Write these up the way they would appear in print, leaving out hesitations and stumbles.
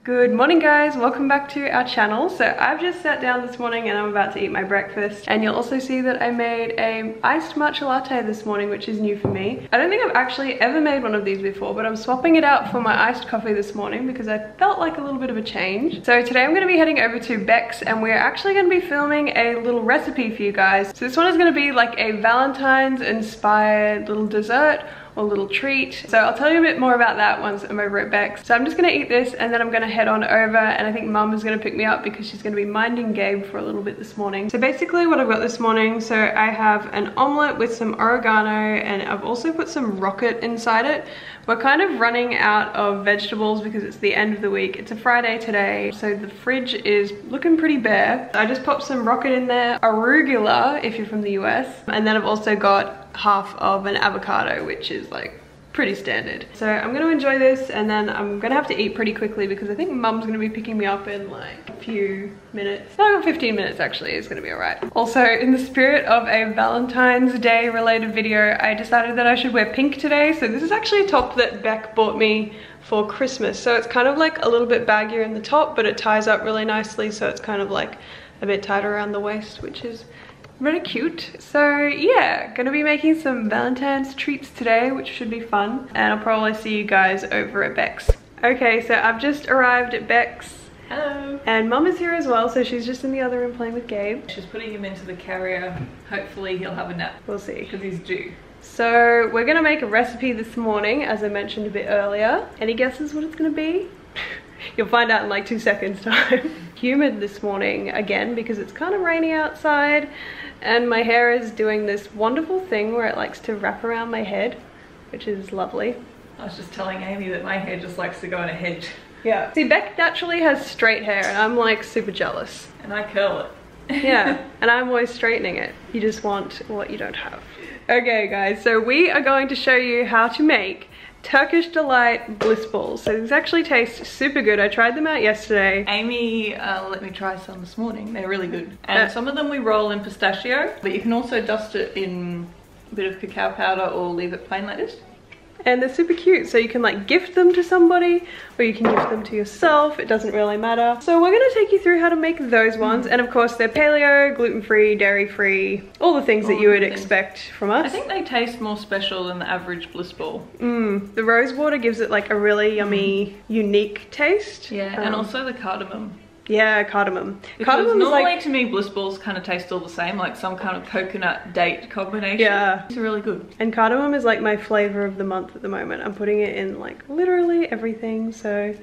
Good morning guys, welcome back to our channel. So I've just sat down this morning and I'm about to eat my breakfast, and you'll also see that I made a iced matcha latte this morning, which is new for me. I don't think I've actually ever made one of these before, but I'm swapping it out for my iced coffee this morning because I felt like a little bit of a change. So today I'm going to be heading over to Beck's and we're actually going to be filming a little recipe for you guys. So this one is going to be like a Valentine's inspired little dessert or little treat. So I'll tell you a bit more about that once I'm over at Beck's. So I'm just gonna eat this and then I'm gonna head on over, and I think Mum is gonna pick me up because she's gonna be minding Gabe for a little bit this morning. So basically what I've got this morning, so I have an omelette with some oregano and I've also put some rocket inside it. We're kind of running out of vegetables because it's the end of the week. It's a Friday today, so the fridge is looking pretty bare. I just popped some rocket in there, arugula if you're from the US, and then I've also got half of an avocado, which is like pretty standard. So I'm gonna enjoy this and then I'm gonna have to eat pretty quickly because I think Mum's gonna be picking me up in like a few minutes. No, 15 minutes actually is gonna be alright. Also, in the spirit of a Valentine's Day related video, I decided that I should wear pink today. So this is actually a top that Beck bought me for Christmas. So it's kind of like a little bit baggier in the top, but it ties up really nicely. So it's kind of like a bit tighter around the waist, which is really cute. So yeah, gonna be making some Valentine's treats today, which should be fun, and I'll probably see you guys over at Beck's. Okay, so I've just arrived at Beck's. Hello. And Mum is here as well, so she's just in the other room playing with Gabe. She's putting him into the carrier. Hopefully he'll have a nap. We'll see. Because he's due. So we're gonna make a recipe this morning, as I mentioned a bit earlier. Any guesses what it's gonna be? You'll find out in like 2 seconds time. Humid this morning again because it's kind of rainy outside, and my hair is doing this wonderful thing where it likes to wrap around my head, which is lovely. I was just telling Amy that my hair just likes to go in a hedge. Yeah. See, Beck naturally has straight hair and I'm like super jealous. And I curl it. Yeah, and I'm always straightening it. You just want what you don't have. Okay guys, so we are going to show you how to make Turkish Delight Bliss Balls. So these actually taste super good. I tried them out yesterday. Amy let me try some this morning. They're really good. And some of them we roll in pistachio, but you can also dust it in a bit of cacao powder or leave it plain like this. And they're super cute, so you can like gift them to somebody or you can gift them to yourself. It doesn't really matter. So we're gonna take you through how to make those ones. And of course they're paleo, gluten-free, dairy-free, all the things that you would expect from us. I think they taste more special than the average Bliss Ball. The rose water gives it like a really yummy, unique taste. Yeah, and also the cardamom. Yeah, cardamom. Because normally like, to me Bliss Balls kind of taste all the same, like some kind of coconut date combination. Yeah. It's really good. And cardamom is like my flavor of the month at the moment. I'm putting it in like literally everything, so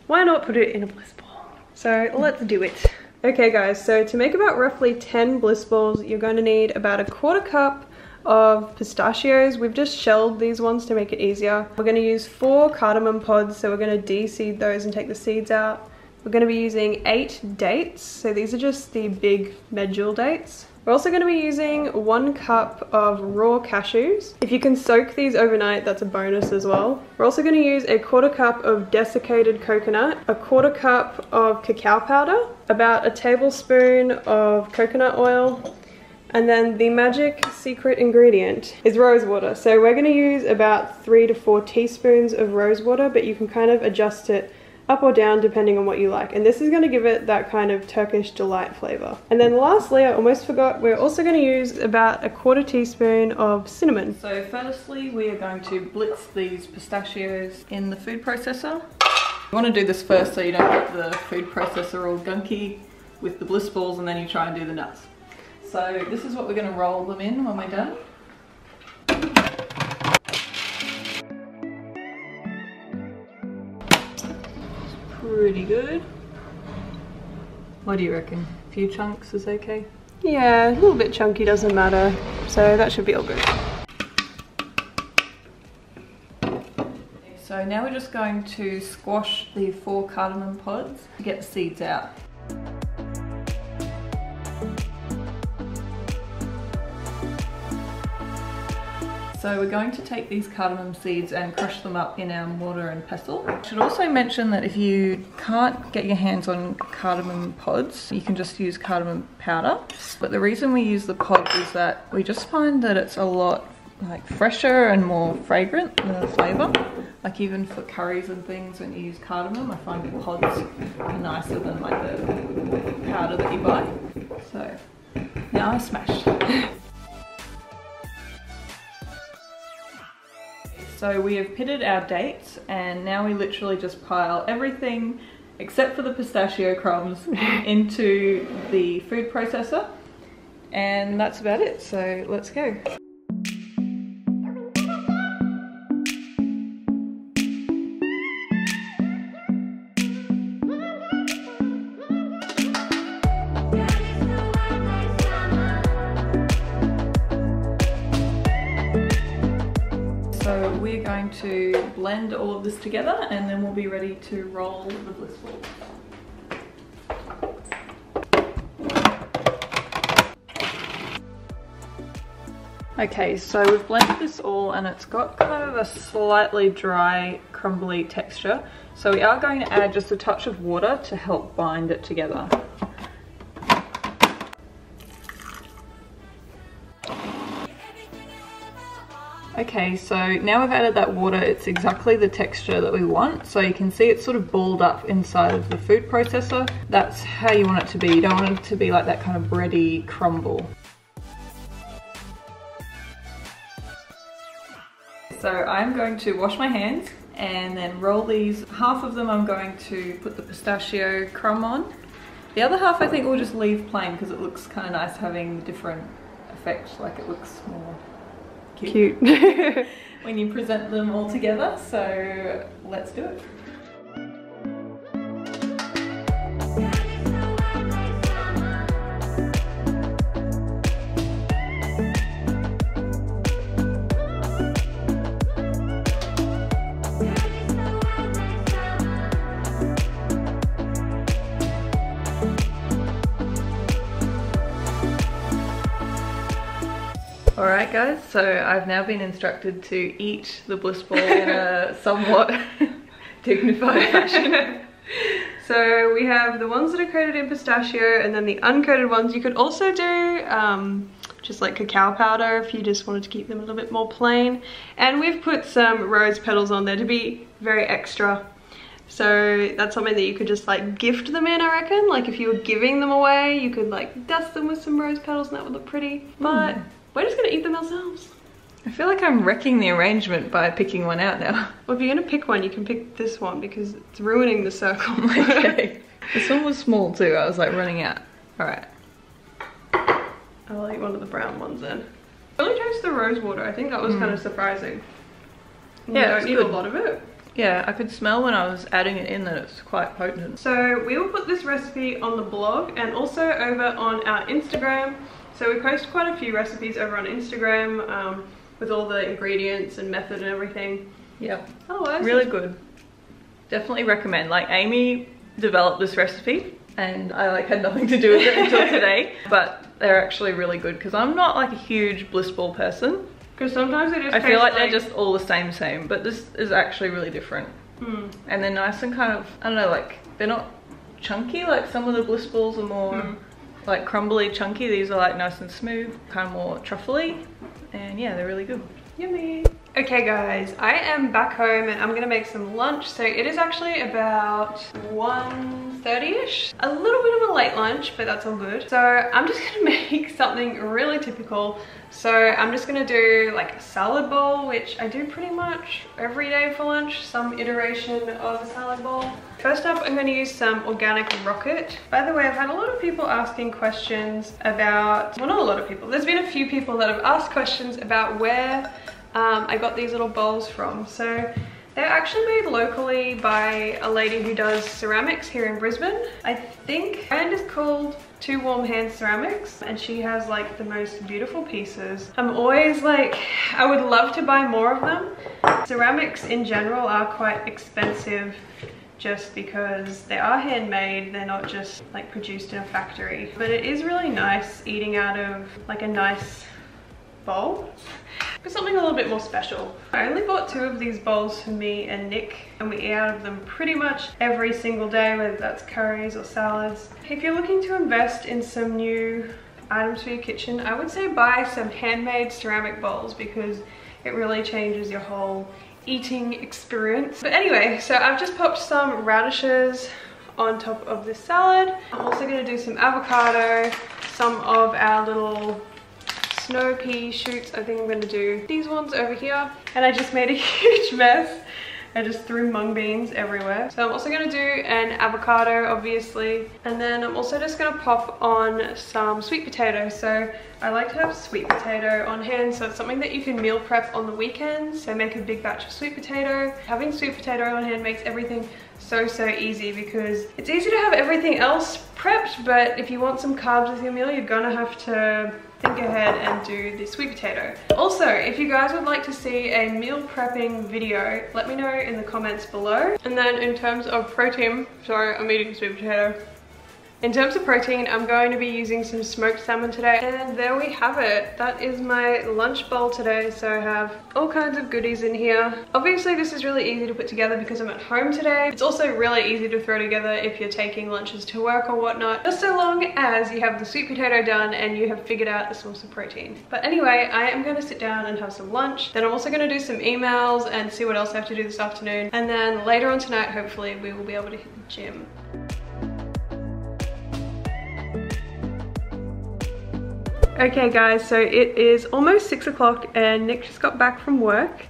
why not put it in a Bliss Ball? So let's do it. Okay guys, so to make about roughly 10 Bliss Balls, you're going to need about a 1/4 cup of pistachios. We've just shelled these ones to make it easier. We're going to use 4 cardamom pods, so we're going to de-seed those and take the seeds out. We're going to be using 8 dates, so these are just the big medjool dates. We're also going to be using 1 cup of raw cashews. If you can soak these overnight, that's a bonus as well. We're also going to use a 1/4 cup of desiccated coconut, a 1/4 cup of cacao powder, about a tablespoon of coconut oil, and then the magic secret ingredient is rose water. So we're going to use about 3 to 4 teaspoons of rose water, but you can kind of adjust it up or down depending on what you like, and this is going to give it that kind of Turkish delight flavor. And then lastly, I almost forgot, we're also going to use about a 1/4 teaspoon of cinnamon. So firstly we are going to blitz these pistachios in the food processor. You want to do this first so you don't get the food processor all gunky with the Bliss Balls and then you try and do the nuts. So this is what we're going to roll them in when we're done. Pretty good. What do you reckon? A few chunks is okay? Yeah, a little bit chunky doesn't matter, so that should be all good. So now we're just going to squash the 4 cardamom pods to get the seeds out. So we're going to take these cardamom seeds and crush them up in our mortar and pestle. I should also mention that if you can't get your hands on cardamom pods, you can just use cardamom powder. But the reason we use the pod is that we just find that it's a lot like fresher and more fragrant, the flavour. Like even for curries and things, when you use cardamom, I find the pods are nicer than like the powder that you buy. So now I smashed. So we have pitted our dates, and now we literally just pile everything except for the pistachio crumbs into the food processor, and that's about it. So let's go. So we're going to blend all of this together, and then we'll be ready to roll the bliss balls. Okay, so we've blended this all and it's got kind of a slightly dry, crumbly texture. So we are going to add just a touch of water to help bind it together. Okay, so now we've added that water, it's exactly the texture that we want. So you can see it's sort of balled up inside of the food processor. That's how you want it to be. You don't want it to be like that kind of bready crumble. So I'm going to wash my hands and then roll these. Half of them I'm going to put the pistachio crumb on. The other half I think we'll just leave plain because it looks kind of nice having different effects, like it looks more cute. When you present them all together. So let's do it. Alright guys, so I've now been instructed to eat the bliss ball in a somewhat dignified fashion. So we have the ones that are coated in pistachio and then the uncoated ones. You could also do just like cacao powder if you just wanted to keep them a little bit more plain. And we've put some rose petals on there to be very extra. So that's something that you could just like gift them in, I reckon. Like if you were giving them away, you could like dust them with some rose petals and that would look pretty. But we're just gonna eat them ourselves. I feel like I'm wrecking the arrangement by picking one out now. Well, if you're gonna pick one, you can pick this one because it's ruining the circle. Okay. This one was small too, I was like running out. Alright. I'll eat one of the brown ones then. I only chose the rose water, I think that was kind of surprising. Yeah, you don't need a lot of it. Yeah, I could smell when I was adding it in that it's quite potent. So we will put this recipe on the blog and also over on our Instagram. So we post quite a few recipes over on Instagram with all the ingredients and method and everything. Yep. Otherwise, really good. Definitely recommend. Like Amy developed this recipe and I like had nothing to do with it until today. But they're actually really good because I'm not like a huge bliss ball person. Because sometimes they just I feel like they're just all the same, but this is actually really different. And they're nice and kind of, I don't know, like they're not chunky like some of the bliss balls are more like crumbly, chunky. These are like nice and smooth, kind of more truffly, and yeah, they're really good. Yummy. Okay guys, I am back home and I'm gonna make some lunch. So it is actually about 1:30ish. A little bit of a late lunch, but that's all good. So I'm just gonna make something really typical. So I'm just gonna do like a salad bowl, which I do pretty much every day for lunch, some iteration of a salad bowl. First up, I'm gonna use some organic rocket. By the way, I've had a lot of people asking questions about, well, not a lot of people, there's been a few people that have asked questions about where I got these little bowls from. So they're actually made locally by a lady who does ceramics here in Brisbane. I think the brand is called Two Warm Hands Ceramics, and she has like the most beautiful pieces. I'm always like, I would love to buy more of them. Ceramics in general are quite expensive just because they are handmade, they're not just like produced in a factory. But it is really nice eating out of like a nice bowl. It's something a little bit more special. I only bought 2 of these bowls for me and Nick, and we eat out of them pretty much every single day, whether that's curries or salads. If you're looking to invest in some new items for your kitchen, I would say buy some handmade ceramic bowls because it really changes your whole eating experience. But anyway, so I've just popped some radishes on top of this salad. I'm also going to do some avocado, some of our little snow pea shoots. I think I'm going to do these ones over here. And I just made a huge mess. I just threw mung beans everywhere. So I'm also going to do an avocado, obviously. And then I'm also just going to pop on some sweet potato. So I like to have sweet potato on hand. So it's something that you can meal prep on the weekends. So make a big batch of sweet potato. Having sweet potato on hand makes everything so easy, because it's easy to have everything else prepped, but if you want some carbs with your meal, you're gonna have to think ahead and do the sweet potato. Also, if you guys would like to see a meal prepping video, let me know in the comments below. And then in terms of protein, sorry, I'm eating sweet potato. In terms of protein, I'm going to be using some smoked salmon today. And there we have it. That is my lunch bowl today. So I have all kinds of goodies in here. Obviously, this is really easy to put together because I'm at home today. It's also really easy to throw together if you're taking lunches to work or whatnot. Just so long as you have the sweet potato done and you have figured out a source of protein. But anyway, I am going to sit down and have some lunch. Then I'm also going to do some emails and see what else I have to do this afternoon. And then later on tonight, hopefully, we will be able to hit the gym. Okay guys, so it is almost 6 o'clock and Nick just got back from work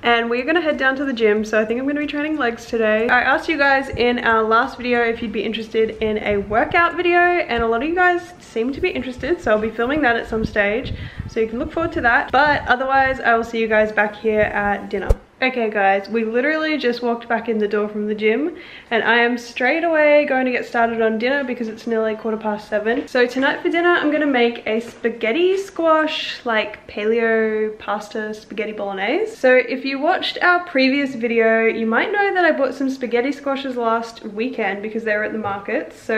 and we're gonna head down to the gym. So I think I'm gonna be training legs today. I asked you guys in our last video if you'd be interested in a workout video, and a lot of you guys seem to be interested, so I'll be filming that at some stage, so you can look forward to that. But otherwise, I will see you guys back here at dinner. Okay guys, we literally just walked back in the door from the gym and I am straight away going to get started on dinner because it's nearly 7:15. So tonight for dinner, I'm gonna make a spaghetti squash, like paleo pasta spaghetti bolognese. So if you watched our previous video, you might know that I bought some spaghetti squashes last weekend because they were at the market. So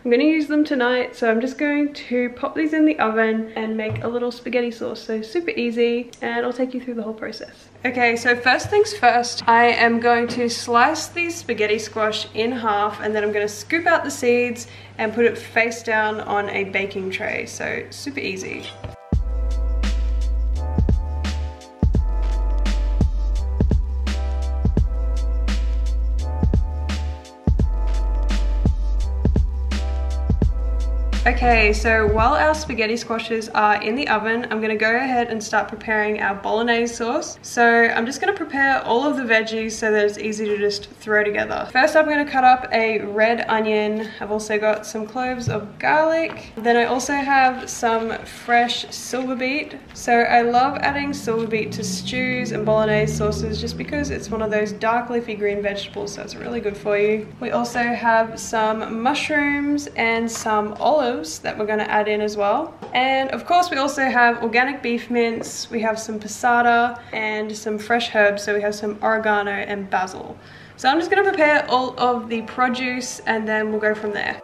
I'm gonna use them tonight. So I'm just going to pop these in the oven and make a little spaghetti sauce. So super easy, and I'll take you through the whole process. Okay, so first things first, I am going to slice the spaghetti squash in half, and then I'm going to scoop out the seeds and put it face down on a baking tray. So super easy. Okay, so while our spaghetti squashes are in the oven, I'm gonna go ahead and start preparing our bolognese sauce. So I'm just gonna prepare all of the veggies so that it's easy to just throw together. First, I'm gonna cut up a red onion. I've also got some cloves of garlic. Then I also have some fresh silver beet. So I love adding silver beet to stews and bolognese sauces just because it's one of those dark leafy green vegetables, so it's really good for you. We also have some mushrooms and some olives that we're going to add in as well. And of course we also have organic beef mince, we have some passata and some fresh herbs, so we have some oregano and basil. So I'm just going to prepare all of the produce and then we'll go from there.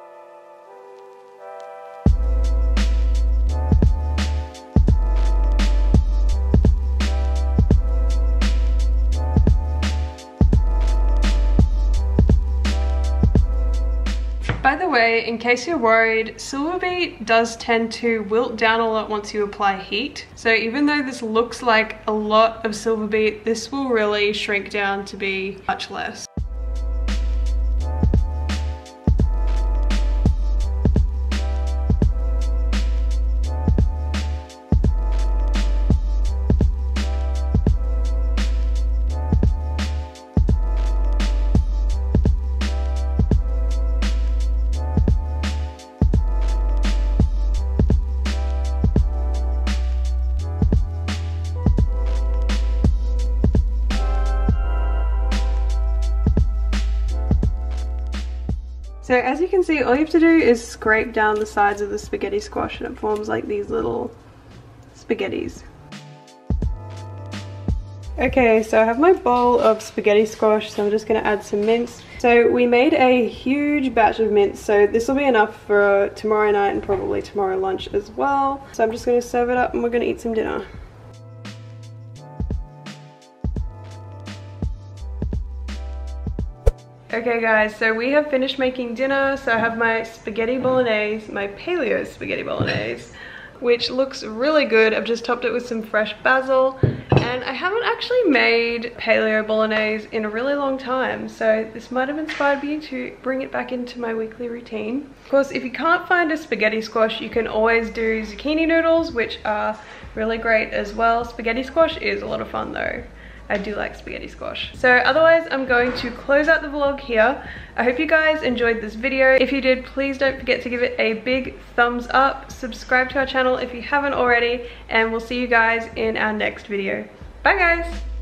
By the way, in case you're worried, silver beet does tend to wilt down a lot once you apply heat. So even though this looks like a lot of silver beet, this will really shrink down to be much less. So as you can see, all you have to do is scrape down the sides of the spaghetti squash and it forms like these little spaghettis. Okay, so I have my bowl of spaghetti squash, so I'm just going to add some mince. So we made a huge batch of mince, so this will be enough for tomorrow night and probably tomorrow lunch as well. So I'm just going to serve it up and we're going to eat some dinner. Okay guys, so we have finished making dinner. So I have my spaghetti bolognese, my paleo spaghetti bolognese, which looks really good. I've just topped it with some fresh basil, And I haven't actually made paleo bolognese in a really long time, so this might have inspired me to bring it back into my weekly routine. Of course, if you can't find a spaghetti squash, you can always do zucchini noodles, which are really great as well. Spaghetti squash is a lot of fun though. I do like spaghetti squash. So otherwise, I'm going to close out the vlog here. I hope you guys enjoyed this video. If you did, please don't forget to give it a big thumbs up. Subscribe to our channel if you haven't already, and we'll see you guys in our next video. Bye guys!